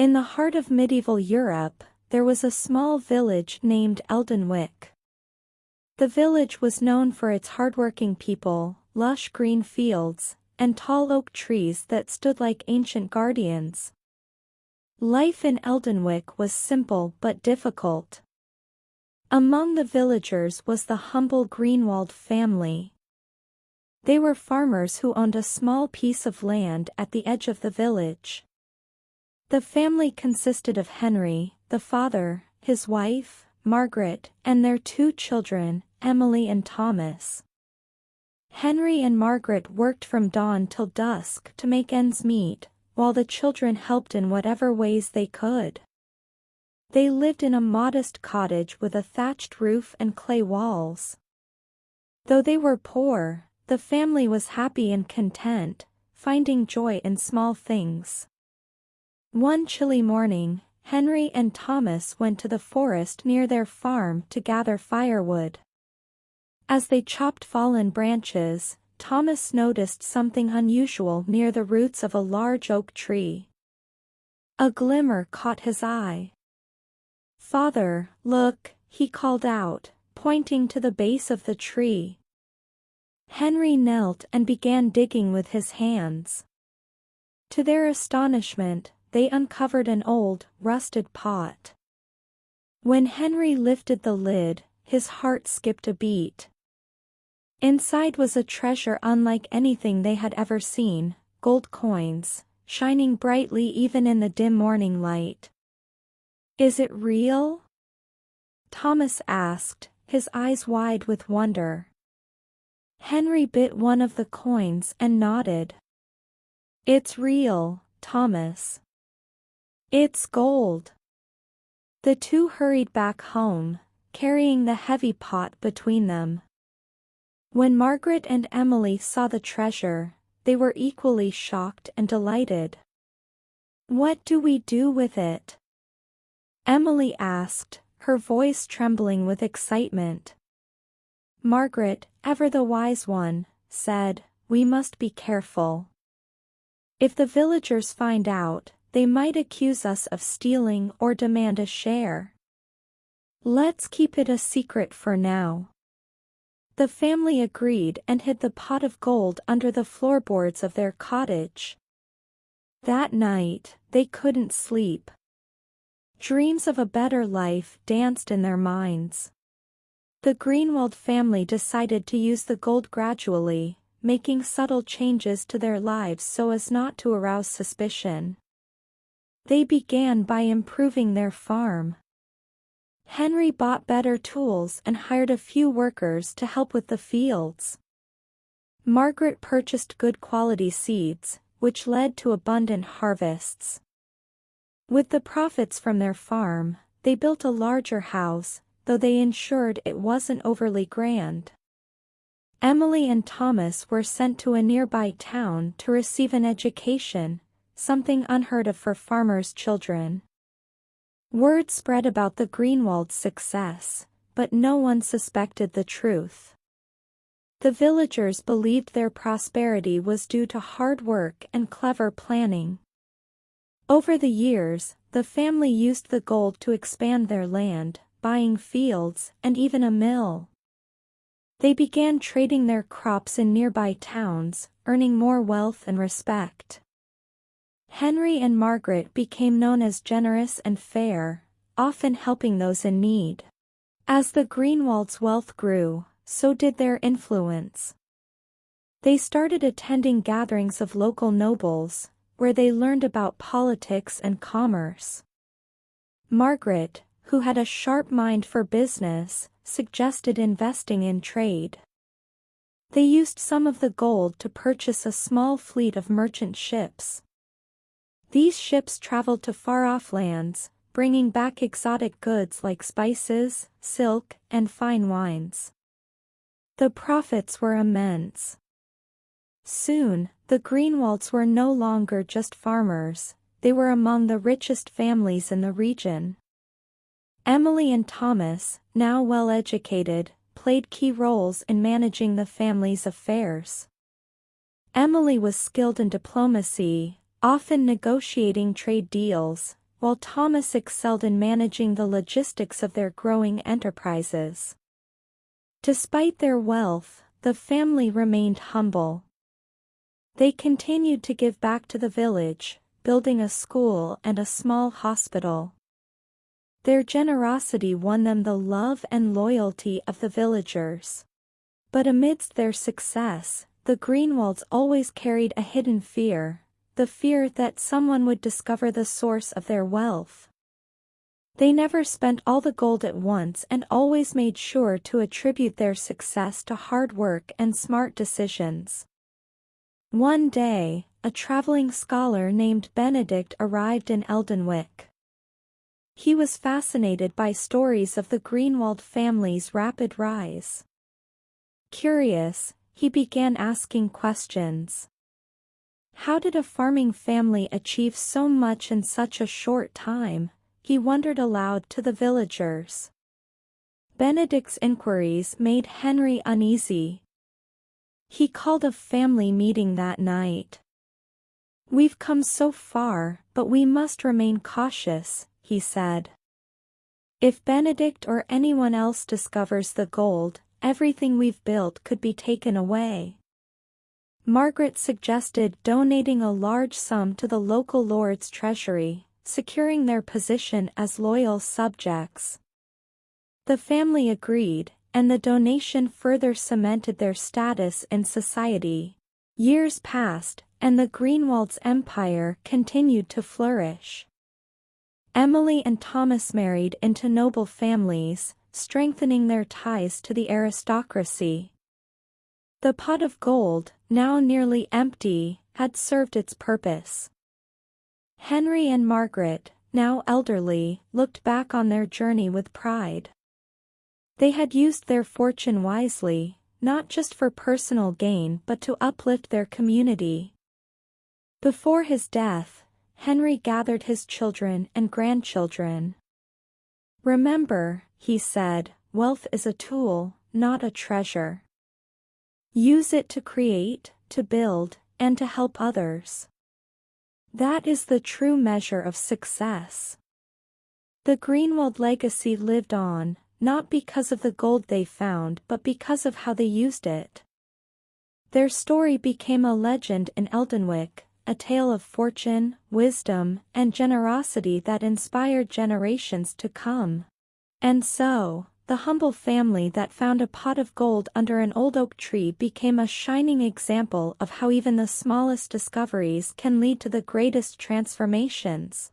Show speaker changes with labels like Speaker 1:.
Speaker 1: In the heart of medieval Europe, there was a small village named Eldenwick. The village was known for its hardworking people, lush green fields, and tall oak trees that stood like ancient guardians. Life in Eldenwick was simple but difficult. Among the villagers was the humble Greenwald family. They were farmers who owned a small piece of land at the edge of the village. The family consisted of Henry, the father, his wife, Margaret, and their 2 children, Emily and Thomas. Henry and Margaret worked from dawn till dusk to make ends meet, while the children helped in whatever ways they could. They lived in a modest cottage with a thatched roof and clay walls. Though they were poor, the family was happy and content, finding joy in small things. One chilly morning, Henry and Thomas went to the forest near their farm to gather firewood. As they chopped fallen branches, Thomas noticed something unusual near the roots of a large oak tree. A glimmer caught his eye. "Father, look," he called out, pointing to the base of the tree. Henry knelt and began digging with his hands. To their astonishment, they uncovered an old, rusted pot. When Henry lifted the lid, his heart skipped a beat. Inside was a treasure unlike anything they had ever seen, gold coins, shining brightly even in the dim morning light. "Is it real?" Thomas asked, his eyes wide with wonder. Henry bit one of the coins and nodded. "It's real, Thomas. It's gold." The 2 hurried back home, carrying the heavy pot between them. When Margaret and Emily saw the treasure, they were equally shocked and delighted. "What do we do with it?" Emily asked, her voice trembling with excitement. Margaret, ever the wise one, said, "We must be careful. If the villagers find out, they might accuse us of stealing or demand a share. Let's keep it a secret for now." The family agreed and hid the pot of gold under the floorboards of their cottage. That night, they couldn't sleep. Dreams of a better life danced in their minds. The Greenwald family decided to use the gold gradually, making subtle changes to their lives so as not to arouse suspicion. They began by improving their farm. Henry bought better tools and hired a few workers to help with the fields. Margaret purchased good quality seeds, which led to abundant harvests. With the profits from their farm, they built a larger house, though they ensured it wasn't overly grand. Emily and Thomas were sent to a nearby town to receive an education, something unheard of for farmers' children. Word spread about the Greenwald's success, but no one suspected the truth. The villagers believed their prosperity was due to hard work and clever planning. Over the years, the family used the gold to expand their land, buying fields and even a mill. They began trading their crops in nearby towns, earning more wealth and respect. Henry and Margaret became known as generous and fair, often helping those in need. As the Greenwald's wealth grew, so did their influence. They started attending gatherings of local nobles, where they learned about politics and commerce. Margaret, who had a sharp mind for business, suggested investing in trade. They used some of the gold to purchase a small fleet of merchant ships. These ships traveled to far-off lands, bringing back exotic goods like spices, silk, and fine wines. The profits were immense. Soon, the Greenwalds were no longer just farmers, they were among the richest families in the region. Emily and Thomas, now well educated, played key roles in managing the family's affairs. Emily was skilled in diplomacy, often negotiating trade deals, while Thomas excelled in managing the logistics of their growing enterprises. Despite their wealth, the family remained humble. They continued to give back to the village, building a school and a small hospital. Their generosity won them the love and loyalty of the villagers. But amidst their success, the Greenwalds always carried a hidden fear, the fear that someone would discover the source of their wealth. They never spent all the gold at once and always made sure to attribute their success to hard work and smart decisions. One day, a traveling scholar named Benedict arrived in Eldenwick. He was fascinated by stories of the Greenwald family's rapid rise. Curious, he began asking questions. How did a farming family achieve so much in such a short time? He wondered aloud to the villagers. Benedict's inquiries made Henry uneasy. He called a family meeting that night. "We've come so far, but we must remain cautious," he said. "If Benedict or anyone else discovers the gold, everything we've built could be taken away." Margaret suggested donating a large sum to the local lord's treasury, securing their position as loyal subjects. The family agreed, and the donation further cemented their status in society. Years passed, and the Greenwald's empire continued to flourish. Emily and Thomas married into noble families, strengthening their ties to the aristocracy. The pot of gold, now nearly empty, had served its purpose. Henry and Margaret, now elderly, looked back on their journey with pride. They had used their fortune wisely, not just for personal gain but to uplift their community. Before his death, Henry gathered his children and grandchildren. "Remember," he said, "wealth is a tool, not a treasure. Use it to create, to build, and to help others. That is the true measure of success." The Greenwald legacy lived on, not because of the gold they found but because of how they used it. Their story became a legend in Eldenwick, a tale of fortune, wisdom, and generosity that inspired generations to come. And so, the humble family that found a pot of gold under an old oak tree became a shining example of how even the smallest discoveries can lead to the greatest transformations.